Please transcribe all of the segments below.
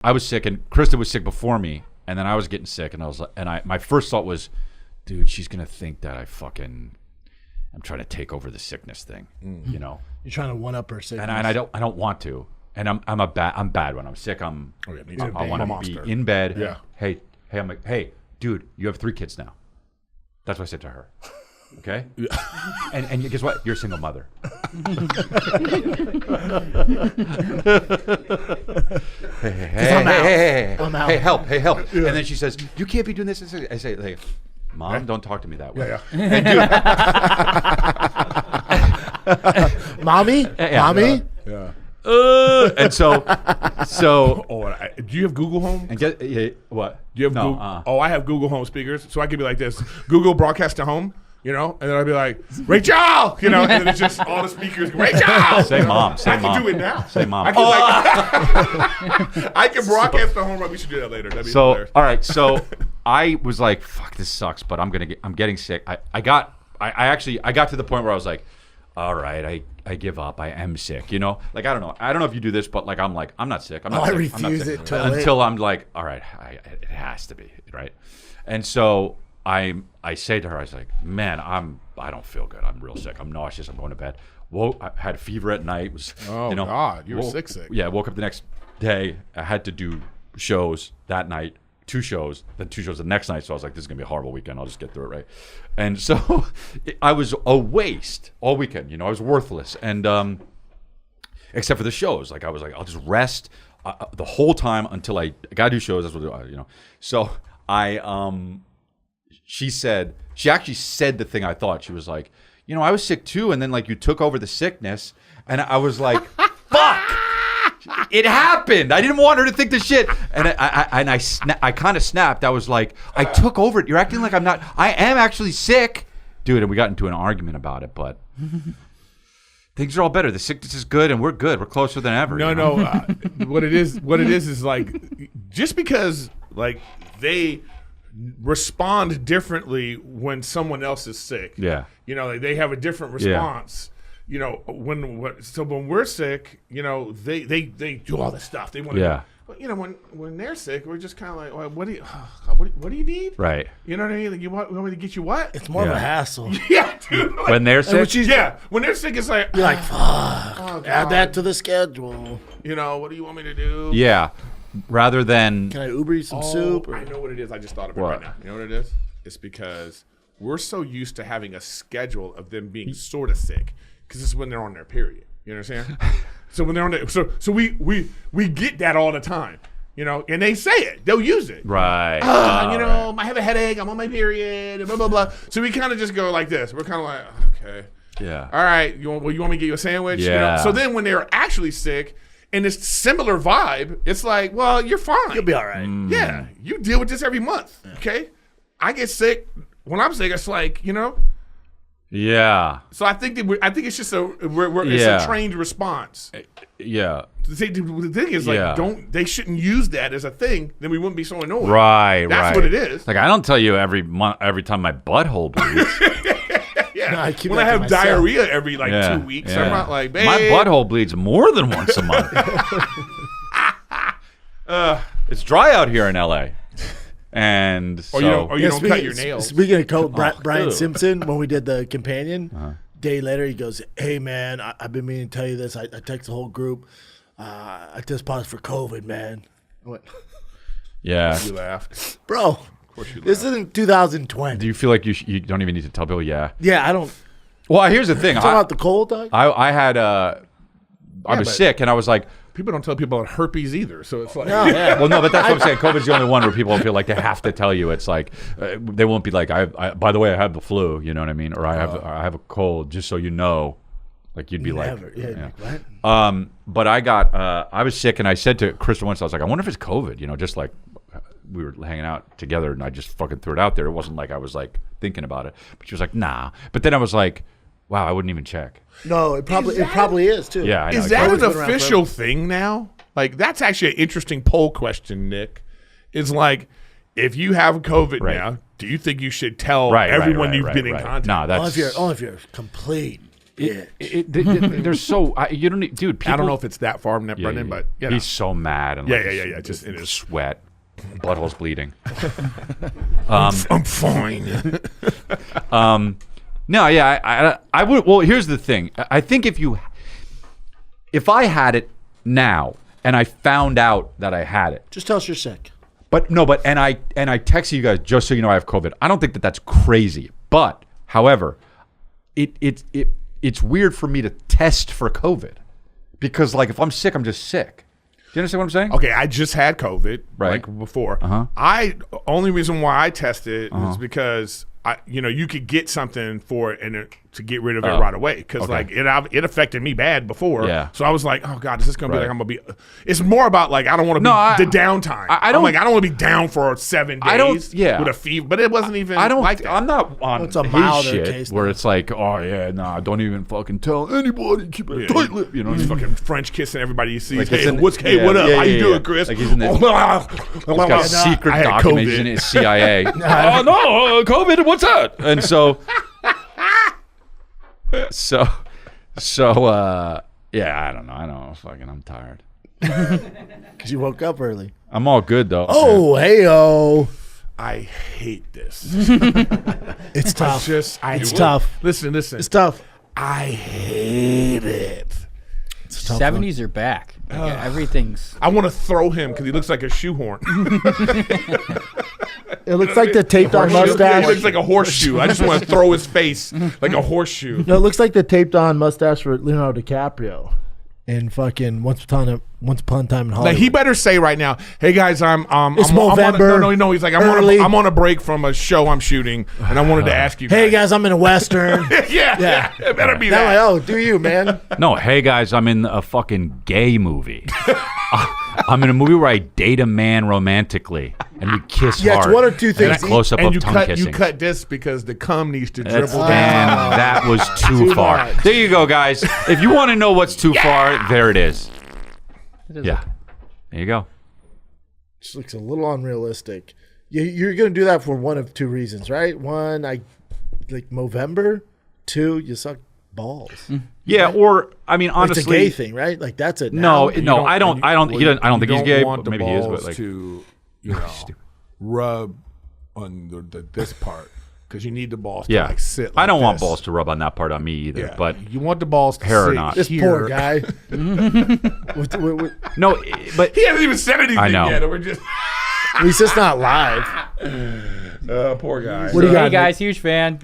I was sick, and Krista was sick before me, and then I was getting sick, and I was like, my first thought was, dude, she's gonna think that I'm trying to take over the sickness thing, you know. You're trying to one up her sickness, and I don't want to, and I'm bad when I'm sick. I want to be in bed. Yeah. Hey, dude, you have 3 kids now. That's what I said to her. Okay? And guess what? You're a single mother. Hey, help. Yeah. And then she says, you can't be doing this. I say, like, Mom, don't talk to me that way. Yeah. Mommy? Mommy? Yeah. And so. Do you have Google Home? And what? Do you have Google? I have Google Home speakers, so I could be like this: Google broadcast to home, you know, and then I'd be like, Rachel, you know, and then it's just all the speakers, Rachel. Say mom. I can do it now. Say mom. I can broadcast to home. We should do that later. That'd be hilarious. All right. So I was like, fuck, this sucks, but I'm getting sick. I got to the point where I was like, all right, I give up. I am sick. You know, like I don't know if you do this, but like I'm not sick. I'm not sick. I refuse it until I'm like, all right, it has to be right. And so I say to her, I was like, man, I don't feel good. I'm real sick. I'm nauseous. I'm going to bed. I had a fever at night. God, you were sick. Yeah, I woke up the next day. I had to do shows that night. 2 shows, then 2 shows the next night. So I was like, this is going to be a horrible weekend. I'll just get through it, right? And so I was a waste all weekend. You know, I was worthless. And except for the shows. Like I was like, I'll just rest the whole time until I got to do shows. That's what, you know. So she actually said the thing I thought. She was like, you know, I was sick too. And then like you took over the sickness. And I was like, fuck. It happened. I didn't want her to think the shit, and I kind of snapped. I was like, I took over it. You're acting like I'm not. I am actually sick, dude. And we got into an argument about it, but things are all better. The sickness is good, and we're good. We're closer than ever. No. What it is like just because like they respond differently when someone else is sick. Yeah. You know, like they have a different response. Yeah. You know, when we're sick, you know, they do all this stuff. They want to. Yeah. But you know, when they're sick, we're just kind of like, well, what do you need? Right. You know what I mean? Like, you want me to get you what? It's more of a hassle. Yeah, dude. Like, when they're sick. When they're sick, it's like you're like, fuck. Add that to the schedule. You know, what do you want me to do? Yeah. Rather than. Can I Uber you some soup? I know what it is. I just thought of it right now. You know what it is? It's because we're so used to having a schedule of them being sort of sick. Because this is when they're on their period. You understand? So when they're on their, so we get that all the time, you know, and they say it. They'll use it. Right. You know, I have a headache. I'm on my period. Blah, blah, blah. So we kind of just go like this. We're kind of like, okay. Yeah. All right. You want me to get you a sandwich? Yeah. You know? So then when they're actually sick and it's similar vibe, it's like, well, you're fine. You'll be all right. Yeah. You deal with this every month. Yeah. Okay. I get sick. When I'm sick, it's like, you know. Yeah. So I think it's just it's a trained response. Yeah. The thing is, like, they shouldn't use that as a thing. Then we wouldn't be so annoyed. Right. That's what it is. Like I don't tell you every time my butthole bleeds. Yeah. No, when I have diarrhea every 2 weeks, I'm not like, babe. My butthole bleeds more than once a month. It's dry out here in LA. And so, you don't cut your nails. Speaking of Brian Simpson, when we did the companion, day later he goes, "Hey man, I've been meaning to tell you this. I text the whole group. I test positive for COVID, man." I went, yeah. You laughed, bro. Of course you laughed. This isn't 2020. Do you feel like you don't even need to tell people? Yeah. Yeah, I don't. Well, here's the thing. Talking about the cold, dog. I had I was sick, and I was like. People don't tell people about herpes either, so it's like. No, yeah. Well, no, but that's what I'm saying. COVID's the only one where people feel like they have to tell you. It's like they won't be like, I by the way, I have the flu. You know what I mean? Or I have a cold, just so you know. Like you'd be Never. like, yeah. Right? But I was sick, and I said to Krista once, I was like, I wonder if it's COVID. You know, just like we were hanging out together, and I just fucking threw it out there. It wasn't like I was like thinking about it. But she was like, nah. But then I was like, wow, I wouldn't even check. No, it probably is too. Yeah, I know. Is that an official thing now? Like, that's actually an interesting poll question, Nick. Is like, if you have COVID now, do you think you should tell everyone you've been in contact? No, that's only if you're a complete There's so you don't need, dude. People, I don't know if it's that far, Brendan, but you know. he's so mad and yeah. Just in his sweat, butthole's bleeding. I'm fine. No, yeah, I would. Well, here's the thing. I think if I had it now and I found out that I had it, Just tell us you're sick. and I texted you guys just so you know I have COVID. I don't think that that's crazy. But however, it's weird for me to test for COVID because like if I'm sick, I'm just sick. Do you understand what I'm saying? Okay, I just had COVID Right. like before. Only reason why I tested was because you could get something for it and to get rid of it right away because like it affected me bad before. Yeah. So I was like, oh god, is this gonna be like I'm gonna be? It's more about like I don't want to be the downtime. I don't want to be down for 7 days. With a fever, but it wasn't even. like that. I'm not on It's a his milder shit case, where though. it's like, oh yeah, nah, don't even fucking tell anybody. Keep it tight lip. You know, He's fucking French kissing everybody you see. Like Hey, it's what yeah, up? yeah, How you yeah, doing, yeah. Chris? Like he's in this- He's got secret I had documents COVID. in his CIA. Oh no, COVID. What's that? And so, yeah, I don't know. Fucking, I'm tired. Because you woke up early. I'm all good though. Oh, hey-o. I hate this. It's tough. It's tough. Listen. It's tough. I hate it. It's tough. 70s are back. Like, everything's. I want to throw him because he looks like a shoehorn. It looks like the taped on He mustache. looks like a horseshoe. I just want to throw his face like a horseshoe. No, it looks like the taped on mustache for Leonardo DiCaprio in fucking Once Upon a Time in Hollywood. Like he better say right now, "Hey guys, It's I'm November, no. He's like, early. I'm on a break from a show I'm shooting, and I wanted to ask you. Hey guys, I'm in a Western. yeah, it better be That that. way, oh, do you, man? No, hey guys, I'm in a fucking gay movie. I'm in a movie where I date a man romantically and we kiss Yeah, it's hard. one or two things. And a close up And of you tongue cut kissing. you cut this because the cum needs to That's- dribble and down. that was too far. much. There you go, guys. If you want to know what's too far, there it is. Yeah. There you go. Just looks a little unrealistic. You're going to do that for one of two reasons, right? One, like Movember. Two, you suck balls. Yeah, or I mean, It's honestly, a gay thing, right? Like that's it. No, now. no, I don't think he's gay, Want but the maybe he is. balls But like, to rub on this part because you need the balls to yeah, like sit. I like don't want this. balls to rub on that part on me either. Yeah, But you want the balls to hair or sit not. This here. poor guy. no, but He hasn't even said anything I know. yet. And we're just At least it's not live. poor guy. What do you got? Hey guys, huge fan.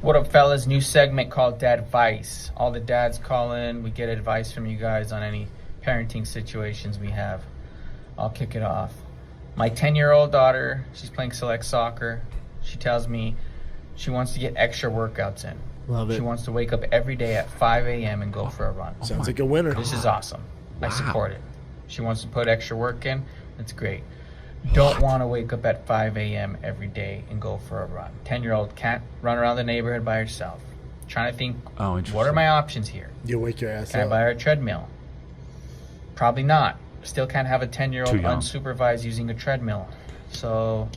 What up, fellas? New segment called Dad Advice. All the dads call in. We get advice from you guys on any parenting situations we have. I'll kick it off. My 10-year-old daughter, she's playing select soccer. She tells me she wants to get extra workouts in. Love it. She wants to wake up every day at 5 a.m. and go for a run. Sounds like a winner. This is awesome. I support it. She wants to put extra work in. That's great. Don't want to wake up at 5 a.m. every day and go for a run. 10-year-old can't run around the neighborhood by herself. Trying to think, Oh, interesting. what are my options here? You wake your ass Can I up. buy her a treadmill? Probably not. Still can't have a 10-year-old Too young. unsupervised using a treadmill. So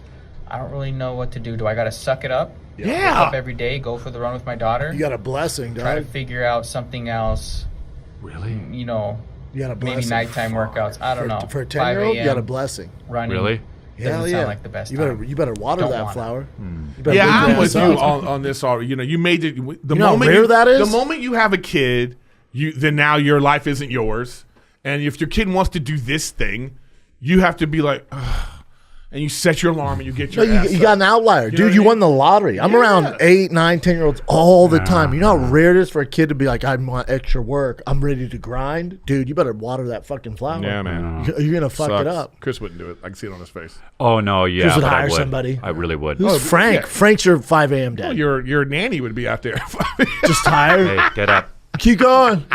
I don't really know what to do. Do I got to suck it up? Wake Yeah. up every day, go for the run with my daughter? You got a blessing, Try to dog. figure out something else, really, you know, You got a blessing. maybe nighttime workouts. I don't know. For a 5 10-year-old, you got a a.m. blessing. running. really. Doesn't Hell sound yeah. like the best You time. better water Don't that want it. flower. You better Yeah, wake your I'm with ass you up. on this already. You know, you made it. The You know how moment rare that is? The moment you have a kid, then now your life isn't yours. And if your kid wants to do this thing, you have to be like, ugh, and you set your alarm and you get No, your ass you up. got an outlier. know Dude, what I you mean? won the lottery. I'm around 8, 9, 10-year-olds all the time. You know how Uh-huh. rare it is for a kid to be like, I want extra work. I'm ready to grind. Dude, you better water that fucking flower. Yeah, man. You're going to fuck it Sucks. up. Chris wouldn't do it. I can see it on his face. Oh no, yeah, Chris would but I hire would. somebody. I really would. Who's Frank? yeah. Frank's your 5 a.m. dad. Your nanny would be out there. Just tired. Hey, get up, Keep going.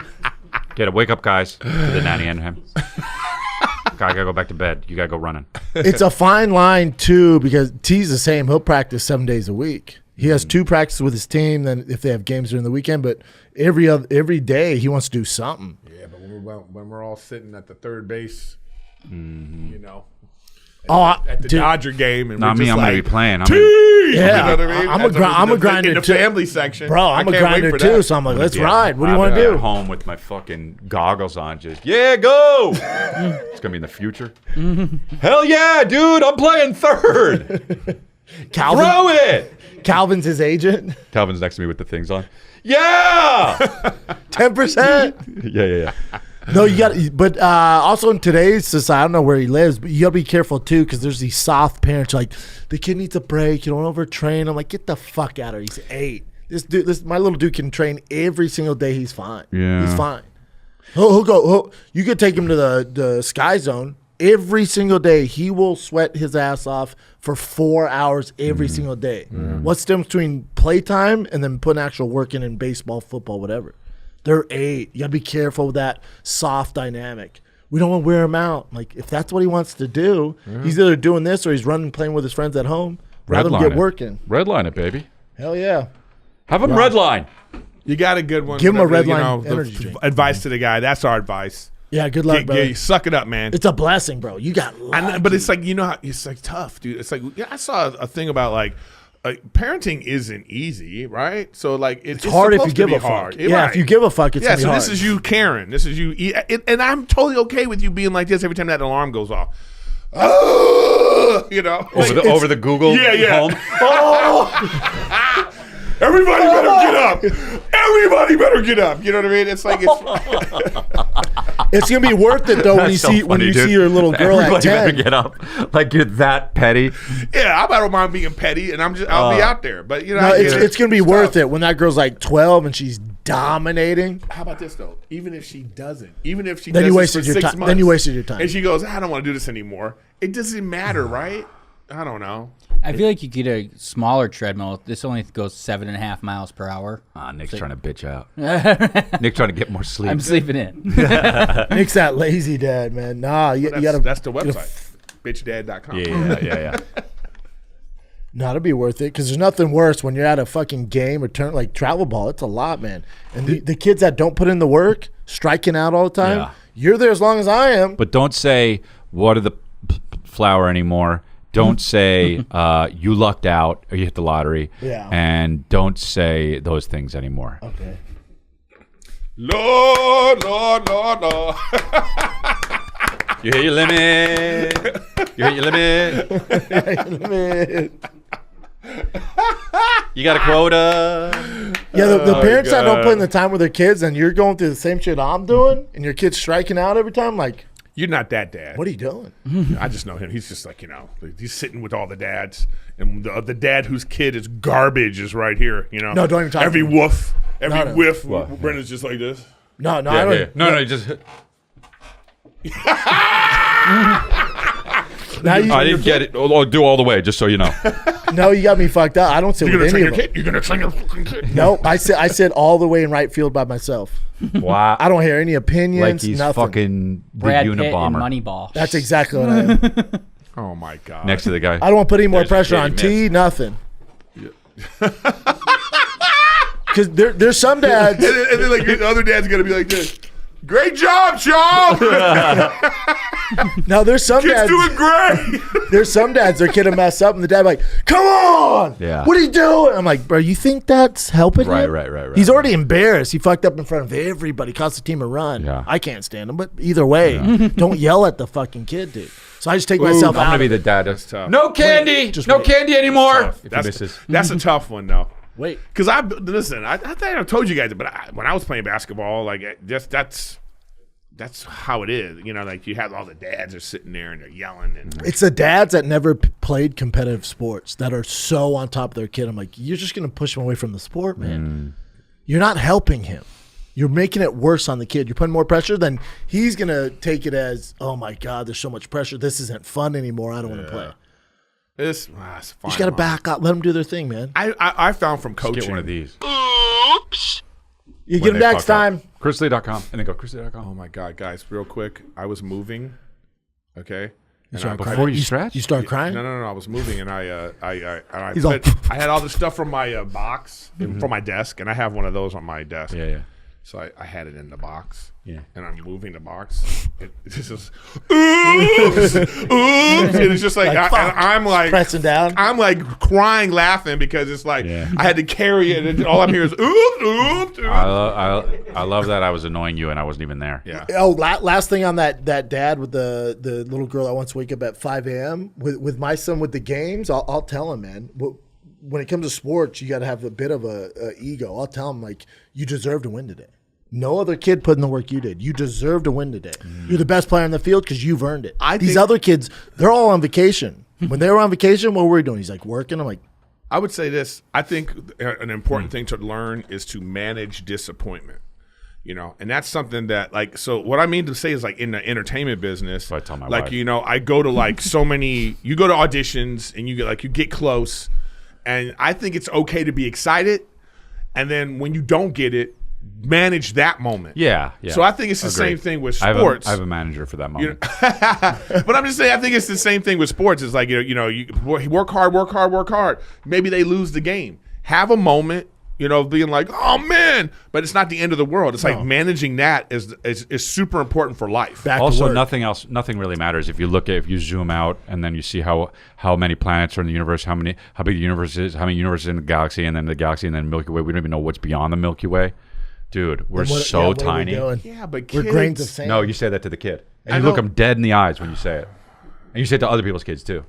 get up, wake up, guys. To the nanny and him. I gotta go back to bed. You gotta go running. It's a fine line, too, because T's the same. He'll practice 7 days a week. He has 2 practices with his team, then if they have games during the weekend, but every day he wants to do something. Yeah, but when we're all sitting at the third base, you know, at the dude. Dodger game, and Not we're me. just I'm like, gonna be playing. Yeah, you know what I mean? I'm a grinder in the too. family section, Bro, I I'm a can't wait grinder for too, that. so I'm like, let's Yeah. ride. What do you I'll want be to at do? home with my fucking goggles on, just go. It's gonna be in the future. Hell yeah, dude! I'm playing third. Calvin, Throw it. Calvin's his agent. Calvin's next to me with the things on. Yeah. 10%. Yeah. No, you got. But also in today's society, I don't know where he lives, but you gotta be careful too, because there's these soft parents like the kid needs a break. You don't overtrain. I'm like, get the fuck out of here. He's 8. My little dude can train every single day. He's fine. Yeah. He's fine. He'll go. You could take him to the Sky Zone every single day. He will sweat his ass off for 4 hours every single day. What's the difference between playtime and then putting actual work in baseball, football, whatever? They're 8. You got to be careful with that soft dynamic. We don't want to wear him out. Like, if that's what he wants to do, he's either doing this or he's running, playing with his friends at home. Rather than get working. Redline it, baby. Hell yeah. Have him redline. You got a good one. Give him a Whatever, red line energy drink. Advice to the guy. That's our advice. Yeah, good luck, brother. You suck it up, man. It's a blessing, bro. You got lucky. But it's like, you know how it's like tough, dude. It's like, I saw a thing about like parenting isn't easy, right? So like it's hard if you supposed to give be a fuck. hard. Yeah, Right. if you give a fuck, it's Yeah, gonna be so hard. this is you, Karen. This is you, and I'm totally okay with you being like this every time that alarm goes off. You know, Over the Google Yeah. home. Everybody better get up. Everybody better get up. You know what I mean? It's like It's gonna be worth it though when you That's so funny, dude. see your little girl Everybody at better 10. get up. Like you're that petty. yeah, I don't mind being petty, and I'll be out there. But you know, No, I get it. it's gonna be It's worth tough. it when that girl's like 12 and she's dominating. How about this though? Even if she doesn't, even if she Then does you this wasted for your 6 time. months, Then you wasted your time. and she goes, I don't want to do this anymore. It doesn't matter, right? I don't know. I feel like you get a smaller treadmill. This only goes 7.5 miles per hour. Nick's trying to bitch out. Nick trying to get more sleep. I'm sleeping in. Nick's that lazy dad, man. Nah, you gotta. That's the website, bitchdad.com. Yeah. No, it'll be worth it because there's nothing worse when you're at a fucking game or turn like travel ball. It's a lot, man. And the kids that don't put in the work, striking out all the time. Yeah. You're there as long as I am. But don't say water the flower anymore. Don't say you lucked out or you hit the lottery. Yeah. And don't say those things anymore. Okay. Lord. You hit your limit. You hit your limit. You got a quota. Yeah, the parents that don't God. put in the time with their kids and you're going through the same shit I'm doing and your kid's striking out every time, like, You're not that dad. what are you doing? I just know him. He's just like, he's sitting with all the dads, and the dad whose kid is garbage is right here. No, don't even talk Every to me. woof, every No. whiff. Brendan's just like this. No, I don't. No, just. Now you, I didn't get it. I'll do all the way, just so you know. no, you got me fucked up. I don't sit You're with gonna any train of your them. kid. You're gonna train your fucking kid. Nope, I sit all the way in right field by myself. Wow. I don't hear any opinions. Like he's nothing. fucking the Brad Pitt and Unabomber. Moneyball. That's exactly what I am. Oh my god. Next to the guy. I don't want to put any more There's a pressure kid on he T. missed. Nothing. Because there's some dads. And then like the other dad's gonna be like this. Great job, Schaub. Now there's some Kid's dads. doing great. There's some dads. Their kid will mess up, and the dad like, "Come on, Yeah. what are you doing?" I'm like, "Bro, you think that's helping Right, him?" right. He's already embarrassed. He fucked up in front of everybody. Cost the team a run. Yeah. I can't stand him. But either way, don't yell at the fucking kid, dude. So I just take myself I'm out. gonna be of the it. dad. That's tough. No candy. Just No wait. candy anymore. If he That's misses. that's a tough one though. Wait. Because I think I told you guys, but when I was playing basketball, like that's how it is. Like you have all the dads are sitting there and they're yelling and It's the dads that never played competitive sports that are so on top of their kid. I'm like, you're just going to push him away from the sport, man. You're not helping him. You're making it worse on the kid. You're putting more pressure, then he's going to take it as, oh, my God, there's so much pressure. This isn't fun anymore. I don't want to play. it's fine. You just got to back up. Let them do their thing, man. I found from coaching. Get one of these. You When get them they next fuck up. time. Chrisley.com. And then go Chrisley.com. Oh my God, guys, real quick. I was moving. Okay. And I- Before you stretch? You start crying? No. I was moving, and I He's all- I had all the stuff from my box from my desk, and I have one of those on my desk. Yeah. So I had it in the box. Yeah. And I'm moving the box. It's just, oops, oops. And it's just like, I'm like, pressing down. I'm like crying, laughing because it's like, I had to carry it. And all I'm hearing is, oops, oops, oops. I love that I was annoying you and I wasn't even there. Yeah. Oh, last thing on that dad with the little girl that wants to wake up at 5 a.m. with my son with the games, I'll tell him, man. When it comes to sports, you got to have a bit of a ego. I'll tell him, like, you deserve to win today. No other kid put in the work you did. You deserve to win today. You're the best player on the field because you've earned it. These other kids, they're all on vacation. When they were on vacation, what were we doing? He's like, working. I'm like, I would say this. I think an important thing to learn is to manage disappointment. You know, and that's something that, like, so what I mean to say is, like, in the entertainment business, So I tell my like, wife. you know, I go to like so many, you go to auditions and you get close, and I think it's okay to be excited, and then when you don't get it, manage that moment. Yeah. So I think it's the Agreed. same thing with sports. I have a manager for that moment. But I'm just saying, I think it's the same thing with sports. It's like, you work hard. Maybe they lose the game. Have a moment, you know, being like, oh man, but it's not the end of the world. It's like managing that is super important for life. Also, nothing really matters if you zoom out and then you see how many planets are in the universe, how big the universe is, how many universes in the galaxy, and then the galaxy, and then Milky Way. We don't even know what's beyond the Milky Way. Dude, we're so tiny. Yeah, but we're kids, grains of sand. No, you say that to the kid, and you look them dead in the eyes when you say it, and you say it to other people's kids too.